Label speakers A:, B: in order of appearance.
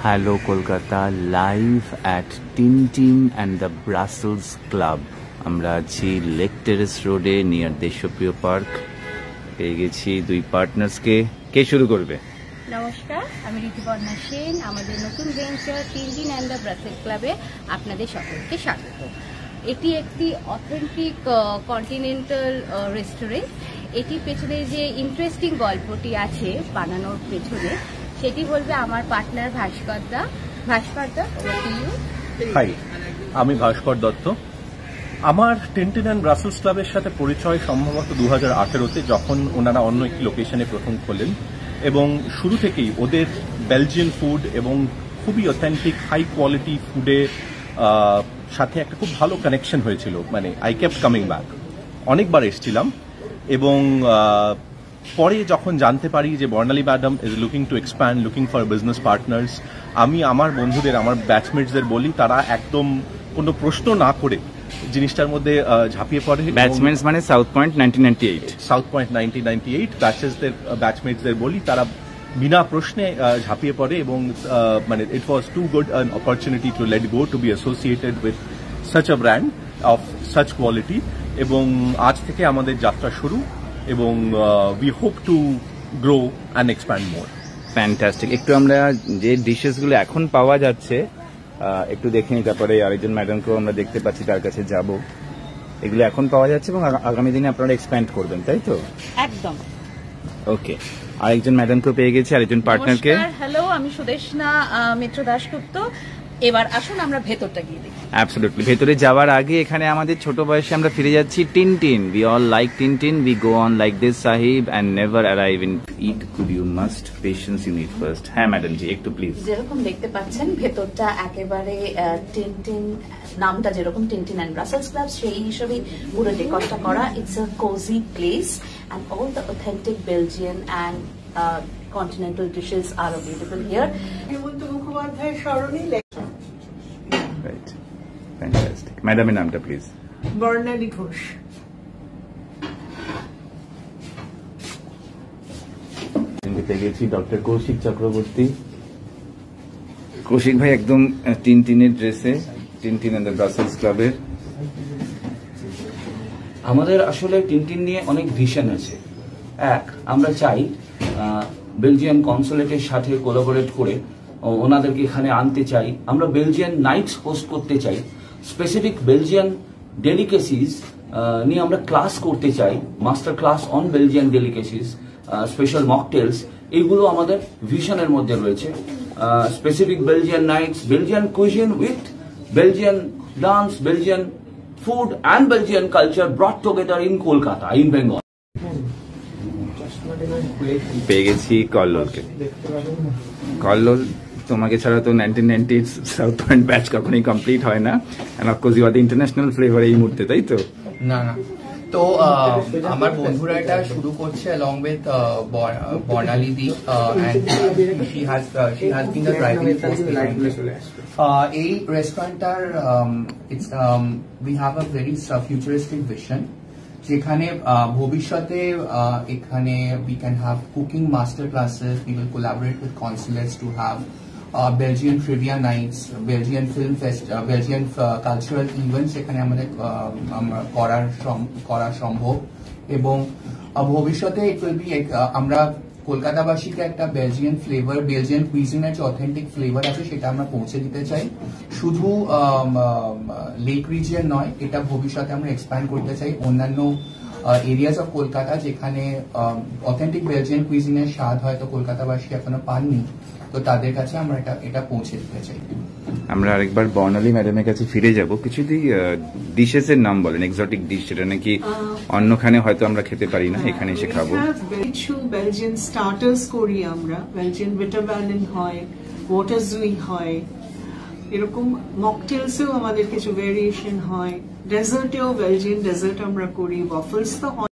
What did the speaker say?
A: Hello Kolkata, live at Tintin and the Brussels Club. আমরা আছি lake terrace রোডে near দেশপ্রিয় park. পেয়ে গেছি দুই পার্টনার্সকে। কে শুরু করবে?
B: নমস্কার, আমি ঋতুপর্ণা সেন। আমাদের নতুন venture Tintin and the Brussels ক্লাবে আপনাদের সকলকে স্বাগত। এটি একটি অথেন্টিক কন্টিনেন্টাল রেস্টুরেন্ট। এটির পেছনে যে ইন্টারেস্টিং গল্পটি আছে বানানোর পেছনে, সেটি বলবে আমার পার্টনার ভাস্কর দা।
C: হাই, আমি ভাস্কর দত্ত। আমার টিনটিন অ্যান্ড ব্রাসেলস ক্লাবের সাথে পরিচয় সম্ভবত 2018-তে, যখন ওনারা অন্য একটি লোকেশনে প্রথম খোলেন এবং শুরু থেকেই ওদের বেলজিয়ান ফুড এবং খুবই অথেন্টিক হাই কোয়ালিটি ফুডের সাথে একটা খুব ভালো কানেকশন হয়েছিল। মানে আই কেপ্ট কামিং ব্যাক, অনেকবার এসেছিলাম। এবং পরে যখন জানতে পারি যে Barnali madam is looking to expand, looking for business partners, আমি আমার বন্ধুদের, আমার ব্যাচমেটসদের বলি, তারা একদম কোনো প্রশ্ন না করে জিনিসটার মধ্যে ঝাঁপিয়ে পড়ে।
A: ব্যাচমেটস মানে সাউথ পয়েন্ট
C: 1998 ব্যাচমেটসদের বলি, তারা বিনা প্রশ্নে ঝাঁপিয়ে পড়ে এবং মানে it was to good an opportunity to let go to be associated with such a brand of such quality. এবং আজ থেকে আমাদের যাত্রা শুরু এবং we hope to grow and expand more.
A: Fantastic. একটু আমরা যে ডিশেসগুলো এখন পাওয়া যাচ্ছে একটু দেখে নিই, তারপরে আরেকজন ম্যাডামকেও আমরা দেখতে পাচ্ছি, তার কাছে যাব। এগুলো এখন পাওয়া যাচ্ছে এবং আগামী দিনে আপনারা এক্সপ্যান্ড করবেন, তাই তো?
B: একদম।
A: ওকে, আরেকজন ম্যাডামকেও পেয়ে গেছি, আরেকজন পার্টনারকে।
D: হ্যালো, আমি সুদেশনা মিত্র দাশগুপ্ত। এবার আসুন আমরা ভেতরটা গিয়ে দেখি।
A: অ্যাবসলিউটলি। ভেতরে যাওয়ার আগে এখানে আমাদের ছোট বয়সে আমরা ফিরে যাচ্ছি। Tintin, we all like Tintin, we go on like this sahib and never arrive in it could you must patience you need first. হ্যাঁ ম্যাডাম জি, একটু প্লিজ।
D: যেরকম দেখতে পাচ্ছেন ভেতরটা একেবারে টিনটিন, নামটা যেরকম টিনটিন অ্যান্ড ব্রাসেলস ক্লাব, সেই হিসেবে পুরো ডেকরটা করা। It's a cosy place and all the authentic Belgian and continental dishes are available here.
A: Right. Fantastic. Madam, your name please.
E: Barnali Ghosh.
A: Doctor Kaushik Chakraborty. Kaushik ভাই একদম টিনটিনের ড্রেসে, টিনটিন এন্ড দ্য ব্রাসেলস ক্লাবের।
F: আমাদের আসলে টিনটিন নিয়ে অনেক ভিশন আছে। এক, আমরা চাই বেলজিয়ান কনসুলেটের সাথে কোলাবোরেট করে ওনাদেরকে এখানে আনতে চাই। আমরা বেলজিয়ান নাইটস হোস্ট করতে চাই। স্পেসিফিক বেলজিয়ান ডেলিকেসিস নিয়ে আমরা ক্লাস করতে চাই, master class on Belgian delicacies, special mocktails. এইগুলো আমাদের ভিশনের মধ্যে রয়েছে। Specific Belgian nights, Belgian cuisine with Belgian dance, Belgian food and Belgian culture brought together in Kolkata, in Bengal.
A: পেয়ে গেছি কল্লোলকে। কল্লোল, তোমাকে ছাড়া তো 1990 সাউথ পয়েন্ট ব্যাচ কখনোই কমপ্লিট হয় না। And of course you are the international flavour এই মুহূর্তে, তাই তো?
G: না, তো আমার বন্ধুরা এটা শুরু করছে along with Barnali the, and she has been the driving force behind it. এই রেস্টুরেন্টটার we have a very futuristic vision, যেখানে ভবিষ্যতে এখানে we can have cooking master classes, we will collaborate with consulates to have Belgian trivia nights, Belgian film fest, Belgian cultural events এখানে আমাদের করা সম্ভব। এবং ভবিষ্যতে it will be আমরা কলকাতাবাসীকে একটা বেলজিয়ান ফ্লেভার, বেলজিয়ান কুইজিনের যে অথেন্টিক ফ্লেভার আছে সেটা আমরা পৌঁছে দিতে চাই। শুধু লেক রিজিয়ন নয়, এটা ভবিষ্যতে আমরা এক্সপ্যান্ড করতে চাই অন্যান্য এরিয়াস অফ কলকাতা, যেখানে অথেন্টিক বেলজিয়ান কুইজিনের স্বাদ হয়তো কলকাতাবাসী এখনো পাননি, তো তাদের কাছে আমরা এটা পৌঁছে দিতে চাই।
A: আমরা আরেকবার বর্ণালী ম্যাডামের কাছে ফিরে যাব। কিছু ডিশেস এর নাম বলেন, এক্সোটিক ডিশ, যেটা নাকি অন্যখানে হয়তো আমরা খেতে পারি না, এখানে এসে খাবো।
E: কিছু বেলজিয়ান স্টার্টার্স করি আমরা, বেলজিয়ান বিটারবালেন হয়, ওয়াটার জুই হয়, এরকম মকটেলসেও আমাদের কিছু ভেরিয়েশন হয়। ডেজার্টেও বেলজিয়ান ডেজার্ট আমরা করি, ওয়াফলস তো